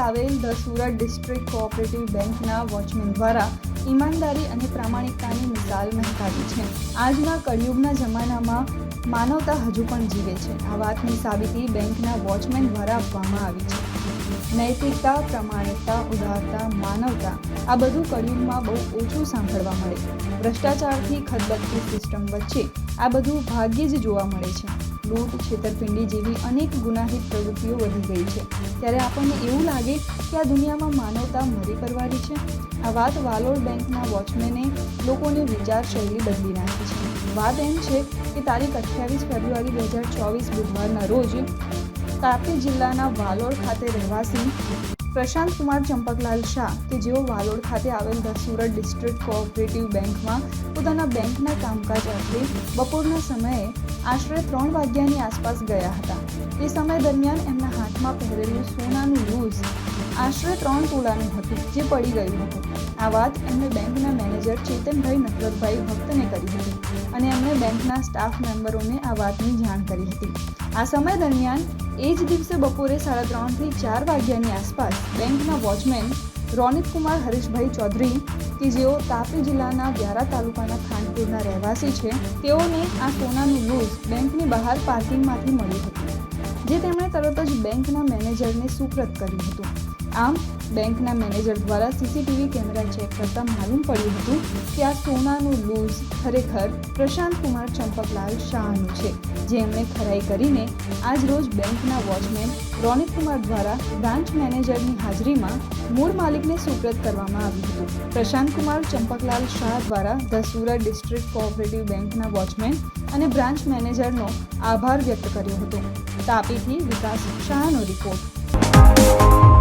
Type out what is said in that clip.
આવેલ the Surat district cooperative બેંકના watchman દ્વારા ઈમાનદારી અને પ્રામાણિકતાની મિસાલ મહેકાવી છે. આજના કળિયુગના જમાનામાં માનવતા હજુ પણ જીવે છે. આ વાતની સાબિતી બેંકના વોચમેન દ્વારા આપવામાં આવી છે. નૈતિકતા, પ્રામાણિકતા, ઉદારતા, માનવતા આ બધું કળિયુગમાં બહુ ઓછું સાંભળવા મળે. ભ્રષ્ટાચારથી ખદબદતી સિસ્ટમ વચ્ચે આ બધું ભાગ્યે જ જોવા મળે છે. લૂંટ, છેતરપિંડી જેવી અનેક ગુનાહિત પ્રવૃત્તિઓ વધી ગઈ છે. ત્યારે આપણને એવું લાગે કે આ દુનિયામાં માનવતા મરી પરવારી છે. આ વાત વાલોડ બેંકના વોચમેને લોકોની વિચારશૈલી બદલી નાખી છે. વાત એમ છે કે તારીખ 28 ફેબ્રુઆરી 2024 બુધવારના રોજ તાપી જિલ્લાના વાલોડ ખાતે રહેવાસી પ્રશાંત કુમાર ચંપકલાલ શાહ કે જેઓ વાલોડ ખાતે આવેલ ધ સુરત ડિસ્ટ્રિક્ટ કોઓપરેટિવ બેંકમાં પોતાના બેંકના કામકાજ અર્થે બપોરના સમયે આશરે 3 વાગ્યાની આસપાસ ગયા હતા. તે સમય દરમિયાન એમના હાથમાં પહેરેલું સોનાનું લૂઝ આશરે 3 તોલાનું હતું, જે પડી ગયું હતું. આ વાત એમણે બેંકના મેનેજર ચેતનભાઈ નટવરભાઈ ભક્તને કરી હતી અને એમણે બેંકના સ્ટાફ મેમ્બરોને આ વાતની જાણ કરી હતી. આ સમય દરમિયાન એ જ દિવસે બપોરે 3:30 થી 4 વાગ્યાની આસપાસ બેંકના વોચમેન રોનિતકુમાર હરીશભાઈ ચૌધરી કે જેઓ તાપી જિલ્લાના વ્યારા તાલુકાના ખાનપુરના રહેવાસી છે, તેઓને આ સોનાનું લૂઝ બેંકની બહાર પાર્કિંગમાંથી મળ્યું હતું, જે તેમણે તરત જ બેંકના મેનેજરને સુપ્રત કર્યું હતું. આમ બેંકના મેનેજર દ્વારા સીસીટીવી કેમેરા ચેક કરતાં માલુમ પડ્યું હતું કે આ સોનાનું લૂઝ ખરેખર પ્રશાંત કુમાર ચંપકલાલ શાહનું છે, જે એમણે ખરાઈ કરીને આજ રોજ બેંકના વોચમેન રોનિતકુમાર દ્વારા બ્રાન્ચ મેનેજરની હાજરીમાં મૂળ માલિકને સુપ્રત કરવામાં આવ્યું હતું. પ્રશાંત કુમાર ચંપકલાલ શાહ દ્વારા ધ સુરત ડિસ્ટ્રિક્ટ કોઓપરેટિવ બેંકના વોચમેન અને બ્રાન્ચ મેનેજરનો આભાર વ્યક્ત કર્યો હતો. તાપીથી વિકાસ શાહનો રિપોર્ટ.